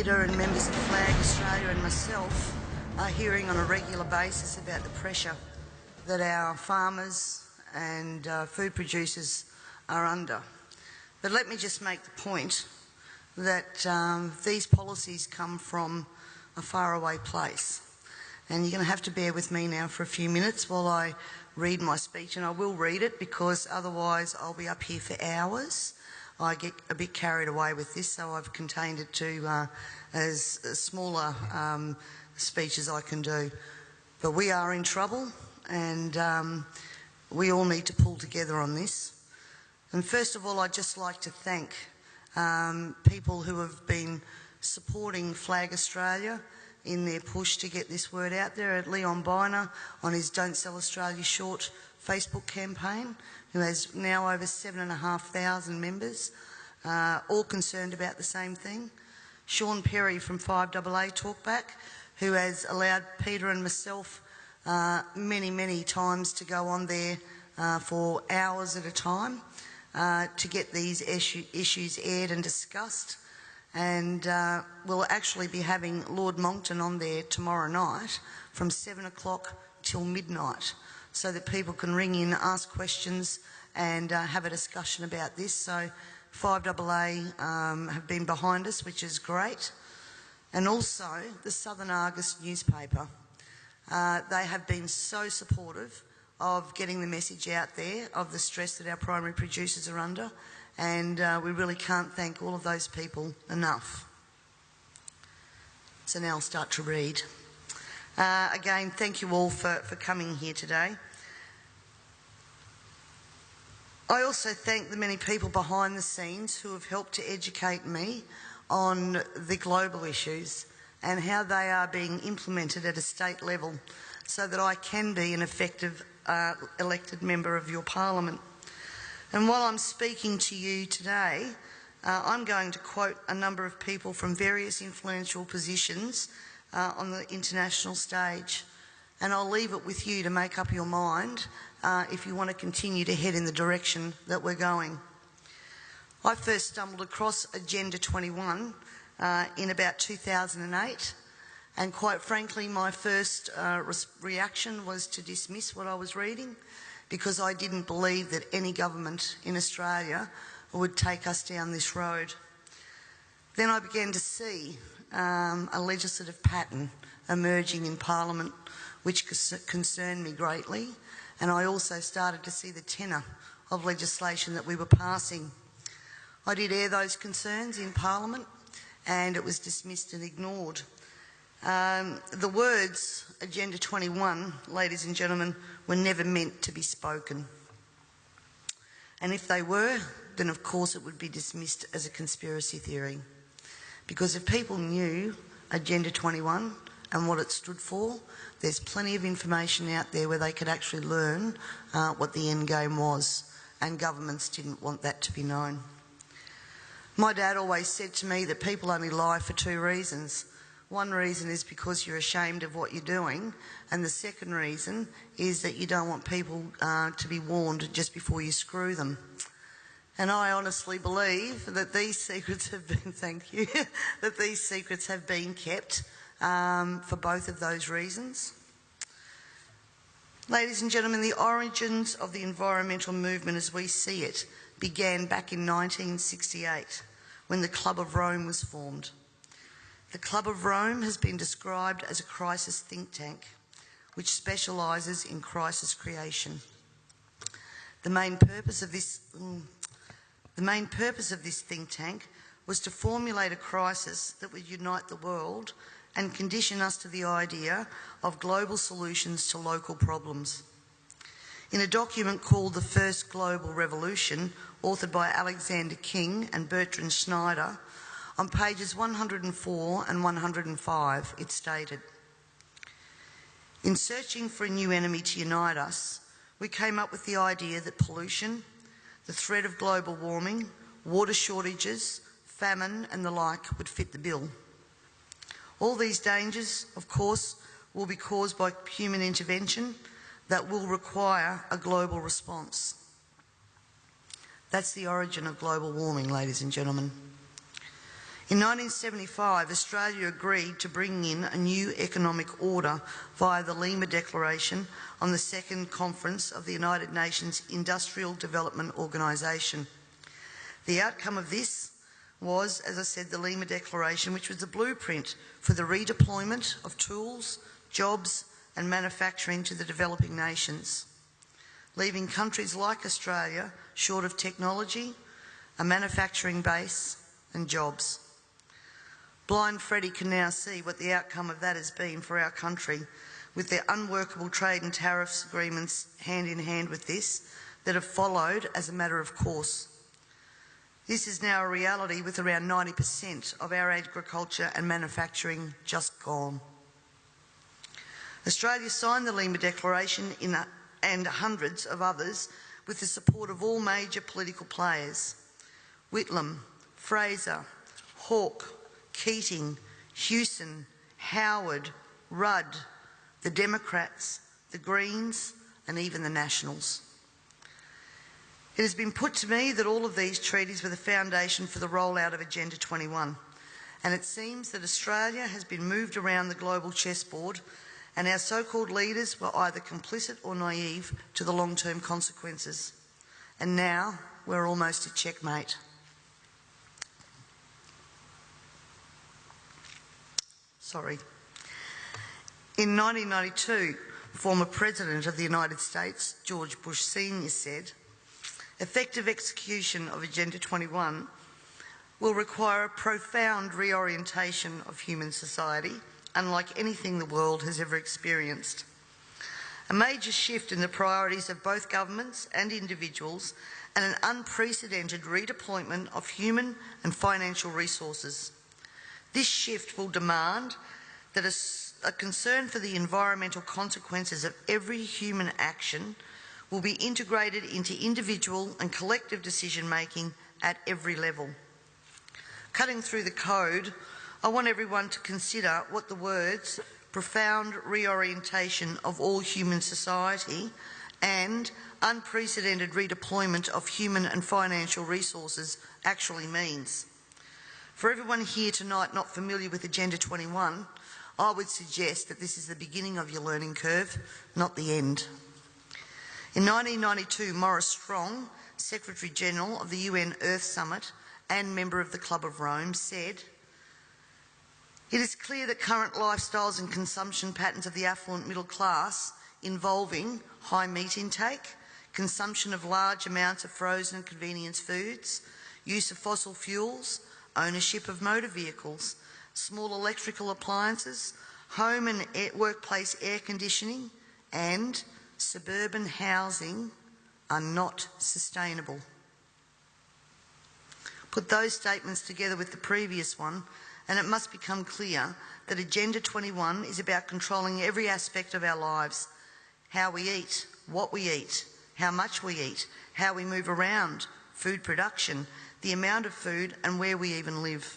Leader and members of Flag Australia and myself are hearing on a regular basis about the pressure that our farmers and food producers are under. But let me just make the point that these policies come from a faraway place. And you're going to have to bear with me now for a few minutes while I read my speech, and I will read it because otherwise I'll be up here for hours. I get a bit carried away with this, so I've contained it to as smaller speech as I can do. But we are in trouble, and we all need to pull together on this. And first of all, I'd just like to thank people who have been supporting Flag Australia in their push to get this word out there. At Leon Biner on his Don't Sell Australia Short Facebook campaign, who has now over 7,500 members, all concerned about the same thing. Sean Perry from 5AA Talkback, who has allowed Peter and myself many times to go on there for hours at a time to get these issues aired and discussed. And we'll actually be having Lord Monckton on there tomorrow night from 7 o'clock till midnight, so that people can ring in, ask questions and have a discussion about this. So 5AA have been behind us, which is great. And also the Southern Argus newspaper. They have been so supportive of getting the message out there of the stress that our primary producers are under, and we really can't thank all of those people enough. So now I'll start to read. Again, thank you all for coming here today. I also thank the many people behind the scenes who have helped to educate me on the global issues and how they are being implemented at a state level so that I can be an effective elected member of your parliament. And while I'm speaking to you today, I'm going to quote a number of people from various influential positions on the international stage, and I'll leave it with you to make up your mind if you want to continue to head in the direction that we're going. I first stumbled across Agenda 21 in about 2008, and quite frankly my first reaction was to dismiss what I was reading, because I didn't believe that any government in Australia would take us down this road. Then I began to see a legislative pattern emerging in Parliament which concerned me greatly, and I also started to see the tenor of legislation that we were passing. I did air those concerns in Parliament, and it was dismissed and ignored. The words Agenda 21, ladies and gentlemen, were never meant to be spoken. And if they were, then of course it would be dismissed as a conspiracy theory. Because if people knew Agenda 21 and what it stood for, there's plenty of information out there where they could actually learn what the end game was, and governments didn't want that to be known. My dad always said to me that people only lie for two reasons. One reason is because you're ashamed of what you're doing, and the second reason is that you don't want people to be warned just before you screw them. And I honestly believe that these secrets have been, thank you, that these secrets have been kept for both of those reasons. Ladies and gentlemen, the origins of the environmental movement as we see it began back in 1968 when the Club of Rome was formed. The Club of Rome has been described as a crisis think tank which specialises in crisis creation. The main purpose of this think tank was to formulate a crisis that would unite the world and condition us to the idea of global solutions to local problems. In a document called The First Global Revolution, authored by Alexander King and Bertrand Schneider, on pages 104 and 105, it stated, "In searching for a new enemy to unite us, we came up with the idea that pollution, the threat of global warming, water shortages, famine and the like would fit the bill. All these dangers, of course, will be caused by human intervention that will require a global response." That's the origin of global warming, ladies and gentlemen. In 1975, Australia agreed to bring in a new economic order via the Lima Declaration on the Second Conference of the United Nations Industrial Development Organisation. The outcome of this was, as I said, the Lima Declaration, which was the blueprint for the redeployment of tools, jobs and manufacturing to the developing nations, leaving countries like Australia short of technology, a manufacturing base and jobs. Blind Freddie can now see what the outcome of that has been for our country, with their unworkable trade and tariffs agreements hand in hand with this that have followed as a matter of course. This is now a reality, with around 90% of our agriculture and manufacturing just gone. Australia signed the Lima Declaration and hundreds of others with the support of all major political players: Whitlam, Fraser, Hawke, Keating, Hewson, Howard, Rudd, the Democrats, the Greens and even the Nationals. It has been put to me that all of these treaties were the foundation for the rollout of Agenda 21, and it seems that Australia has been moved around the global chessboard, and our so-called leaders were either complicit or naive to the long-term consequences. And now we're almost at checkmate. In 1992, former President of the United States, George Bush Sr. said, "Effective execution of Agenda 21 will require a profound reorientation of human society, unlike anything the world has ever experienced. A major shift in the priorities of both governments and individuals, and an unprecedented redeployment of human and financial resources. This shift will demand that a concern for the environmental consequences of every human action will be integrated into individual and collective decision-making at every level." Cutting through the code, I want everyone to consider what the words "profound reorientation of all human society" and "unprecedented redeployment of human and financial resources" actually means. For everyone here tonight not familiar with Agenda 21, I would suggest that this is the beginning of your learning curve, not the end. In 1992, Maurice Strong, Secretary-General of the UN Earth Summit and member of the Club of Rome, said, "It is clear that current lifestyles and consumption patterns of the affluent middle class, involving high meat intake, consumption of large amounts of frozen and convenience foods, use of fossil fuels, ownership of motor vehicles, small electrical appliances, home and workplace air conditioning, and suburban housing are not sustainable." Put those statements together with the previous one, and it must become clear that Agenda 21 is about controlling every aspect of our lives: how we eat, what we eat, how much we eat, how we move around, food production, the amount of food, and where we even live.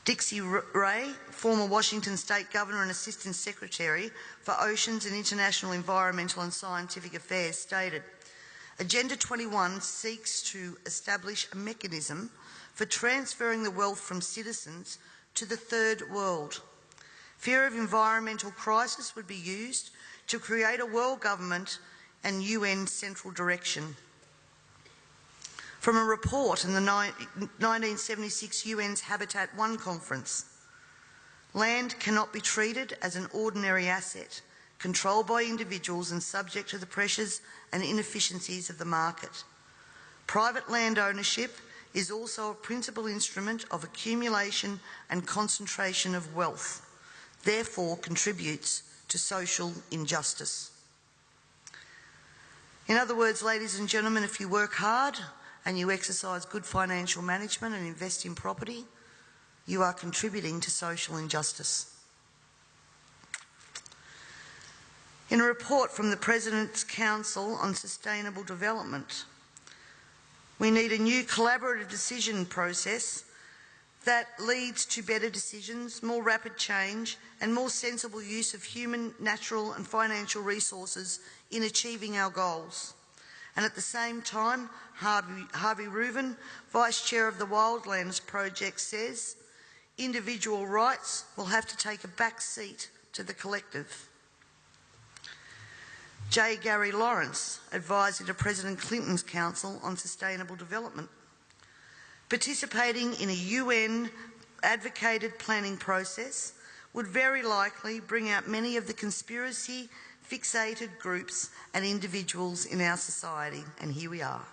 Dixie Ray, former Washington State Governor and Assistant Secretary for Oceans and International Environmental and Scientific Affairs, stated, "Agenda 21 seeks to establish a mechanism for transferring the wealth from citizens to the third world. Fear of environmental crisis would be used to create a world government and UN central direction." From a report in the 1976 UN's Habitat I conference, "Land cannot be treated as an ordinary asset, controlled by individuals and subject to the pressures and inefficiencies of the market. Private land ownership is also a principal instrument of accumulation and concentration of wealth, therefore contributes to social injustice." In other words, ladies and gentlemen, if you work hard and you exercise good financial management and invest in property, you are contributing to social injustice. In a report from the President's Council on Sustainable Development, we need a new collaborative decision process that leads to better decisions, more rapid change, and more sensible use of human, natural and financial resources in achieving our goals. And at the same time, Harvey Reuven, Vice Chair of the Wildlands Project, says individual rights will have to take a back seat to the collective. J. Gary Lawrence, advisor to President Clinton's Council on Sustainable Development. Participating in a UN-advocated planning process would very likely bring out many of the conspiracy-fixated groups and individuals in our society, and here we are.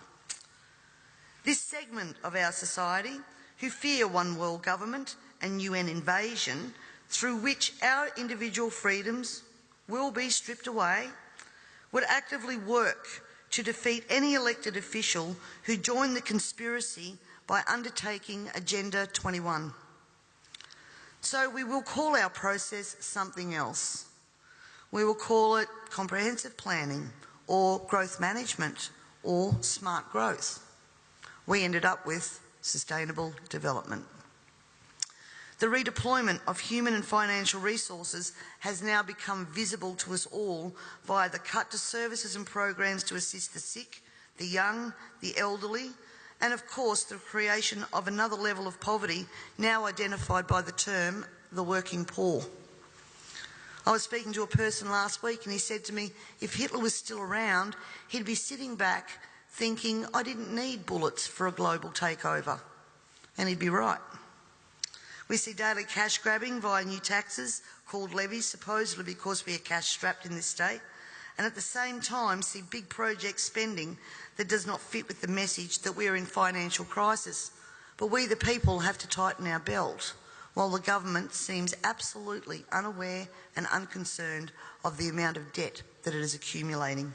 This segment of our society, who fear one world government and UN invasion, through which our individual freedoms will be stripped away, would actively work to defeat any elected official who joined the conspiracy by undertaking Agenda 21. So we will call our process something else. We will call it comprehensive planning or growth management or smart growth. We ended up with sustainable development. The redeployment of human and financial resources has now become visible to us all via the cut to services and programs to assist the sick, the young, the elderly, and of course the creation of another level of poverty now identified by the term the working poor. I was speaking to a person last week and he said to me, if Hitler was still around, he'd be sitting back thinking, I didn't need bullets for a global takeover. And he'd be right. We see daily cash grabbing via new taxes called levies, supposedly because we are cash strapped in this state, and at the same time see big project spending that does not fit with the message that we are in financial crisis. But we the people have to tighten our belt, while the government seems absolutely unaware and unconcerned of the amount of debt that it is accumulating.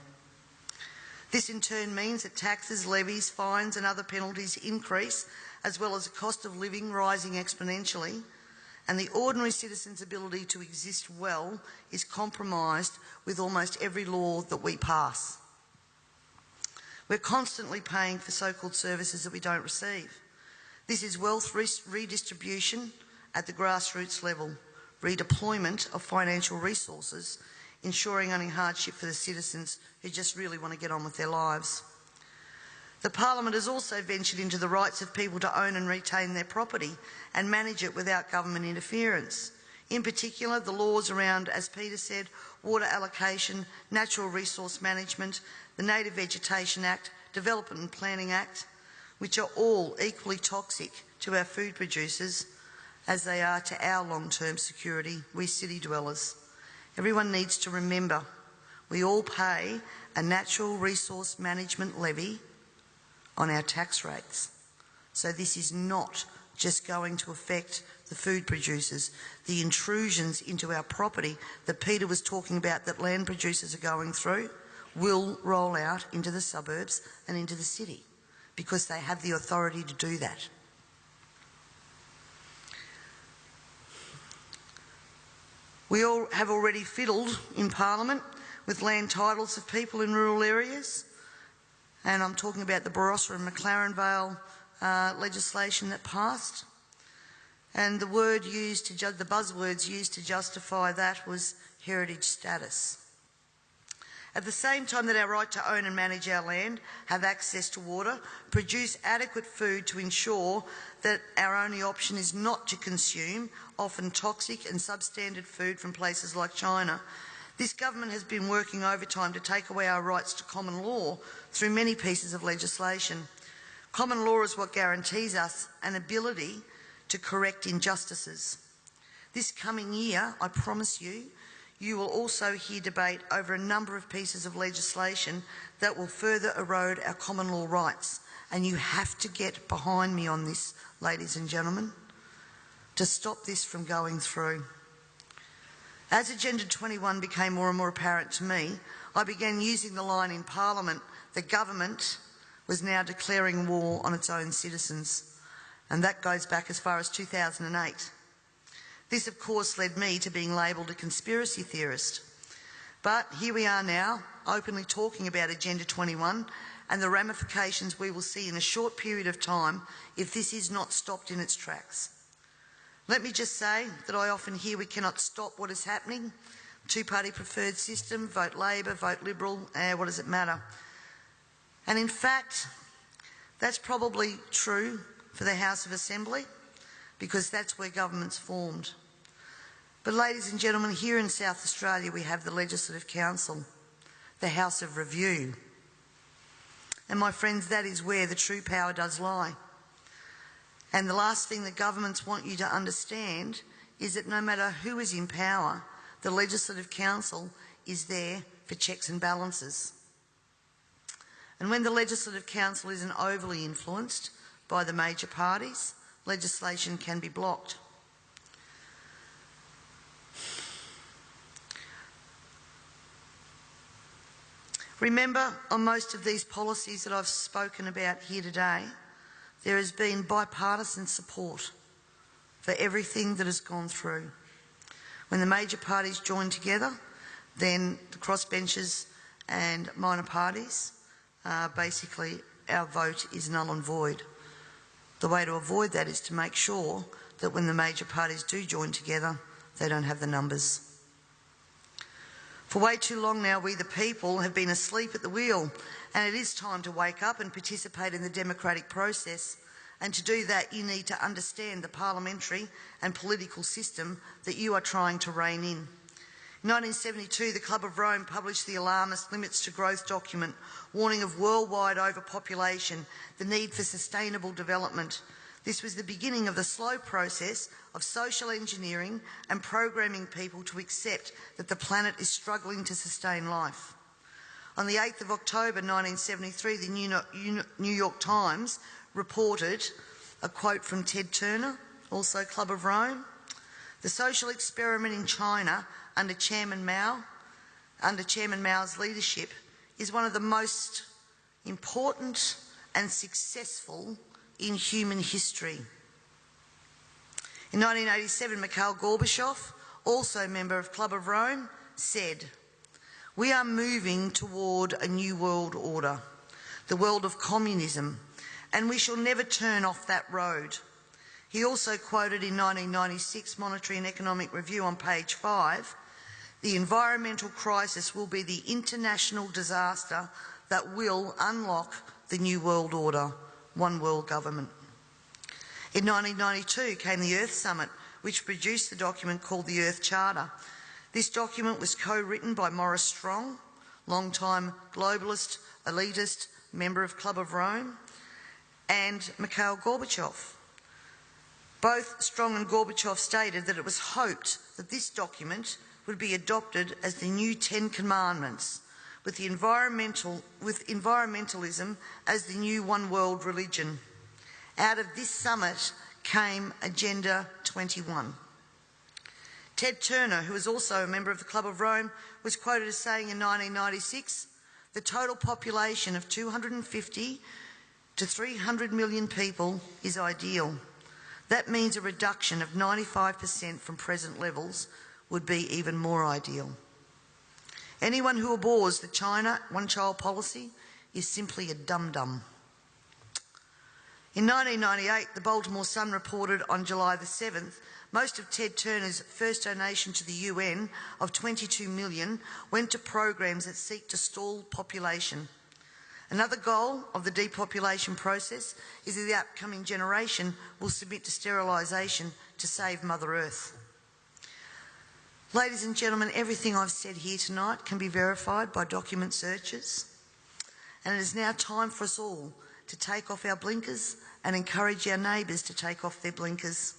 This in turn means that taxes, levies, fines and other penalties increase, as well as the cost of living rising exponentially, and the ordinary citizen's ability to exist well is compromised with almost every law that we pass. We're constantly paying for so-called services that we don't receive. This is wealth redistribution at the grassroots level, redeployment of financial resources, ensuring only hardship for the citizens who just really want to get on with their lives. The Parliament has also ventured into the rights of people to own and retain their property and manage it without government interference. In particular, the laws around, as Peter said, water allocation, natural resource management, the Native Vegetation Act, Development and Planning Act, which are all equally toxic to our food producers as they are to our long-term security, we city dwellers. Everyone needs to remember, we all pay a natural resource management levy on our tax rates. So this is not just going to affect the food producers. The intrusions into our property that Peter was talking about that land producers are going through will roll out into the suburbs and into the city because they have the authority to do that. We all have already fiddled in Parliament with land titles of people in rural areas, and I'm talking about the Barossa and McLaren Vale legislation that passed. And the buzzwords used to justify that was heritage status. At the same time that our right to own and manage our land, have access to water, produce adequate food to ensure that our only option is not to consume often toxic and substandard food from places like China, this government has been working overtime to take away our rights to common law through many pieces of legislation. Common law is what guarantees us an ability to correct injustices. This coming year, I promise you, you will also hear debate over a number of pieces of legislation that will further erode our common law rights. And you have to get behind me on this, ladies and gentlemen, to stop this from going through. As Agenda 21 became more and more apparent to me, I began using the line in Parliament that government was now declaring war on its own citizens. And that goes back as far as 2008. This, of course, led me to being labelled a conspiracy theorist. But here we are now, openly talking about Agenda 21 and the ramifications we will see in a short period of time if this is not stopped in its tracks. Let me just say that I often hear we cannot stop what is happening. Two-party preferred system, vote Labor, vote Liberal, what does it matter? And in fact, that's probably true for the House of Assembly, because that's where government's formed. But ladies and gentlemen, here in South Australia we have the Legislative Council, the House of Review. And my friends, that is where the true power does lie. And the last thing that governments want you to understand is that no matter who is in power, the Legislative Council is there for checks and balances. And when the Legislative Council isn't overly influenced by the major parties, legislation can be blocked. Remember, on most of these policies that I've spoken about here today, there has been bipartisan support for everything that has gone through. When the major parties join together, then the crossbenchers and minor parties, basically our vote is null and void. The way to avoid that is to make sure that when the major parties do join together, they don't have the numbers. For way too long now, we the people have been asleep at the wheel, and it is time to wake up and participate in the democratic process. And to do that, you need to understand the parliamentary and political system that you are trying to rein in. In 1972, the Club of Rome published the alarmist Limits to Growth document, warning of worldwide overpopulation, the need for sustainable development. This was the beginning of the slow process of social engineering and programming people to accept that the planet is struggling to sustain life. On the 8th of October 1973, the New York Times reported a quote from Ted Turner, also Club of Rome: "The social experiment in China under Chairman Mao's leadership is one of the most important and successful in human history." In 1987, Mikhail Gorbachev, also a member of Club of Rome, said, "We are moving toward a new world order, the world of communism, and we shall never turn off that road." He also quoted in 1996 Monetary and Economic Review on page 5, "The environmental crisis will be the international disaster that will unlock the new world order, one world government." In 1992 came the Earth Summit, which produced the document called the Earth Charter. This document was co-written by Maurice Strong, long-time globalist, elitist, member of Club of Rome, and Mikhail Gorbachev. Both Strong and Gorbachev stated that it was hoped that this document would be adopted as the new 10 Commandments, with environmentalism as the new one world religion. Out of this summit came Agenda 21. Ted Turner, who was also a member of the Club of Rome, was quoted as saying in 1996, "The total population of 250 to 300 million people is ideal. That means a reduction of 95% from present levels would be even more ideal." Anyone who abhors the China one-child policy is simply a dum-dum. In 1998, the Baltimore Sun reported on July the 7th, most of Ted Turner's first donation to the UN of $22 million went to programs that seek to stall population. Another goal of the depopulation process is that the upcoming generation will submit to sterilisation to save Mother Earth. Ladies and gentlemen, everything I've said here tonight can be verified by document searches, and it is now time for us all to take off our blinkers and encourage our neighbours to take off their blinkers.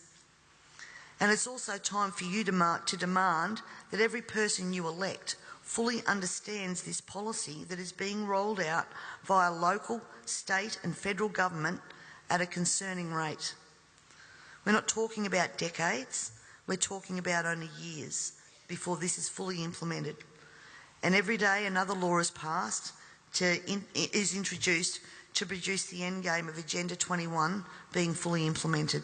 And it's also time for you to demand that every person you elect fully understands this policy that is being rolled out via local, state and federal government at a concerning rate. We're not talking about decades, we're talking about only years before this is fully implemented. And every day another law is passed, is introduced to produce the endgame of Agenda 21 being fully implemented.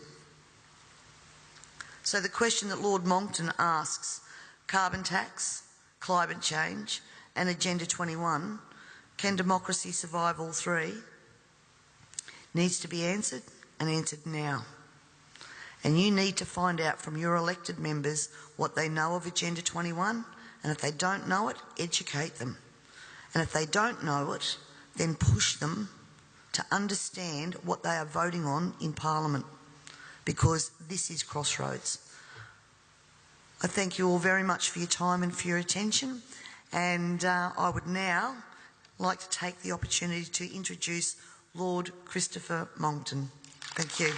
So the question that Lord Monckton asks, carbon tax, climate change and Agenda 21, can democracy survive all three? Needs to be answered, and answered now. And you need to find out from your elected members what they know of Agenda 21, and if they don't know it, educate them. And if they don't know it, then push them to understand what they are voting on in Parliament, because this is crossroads. I thank you all very much for your time and for your attention, and I would now like to take the opportunity to introduce Lord Christopher Monckton. Thank you.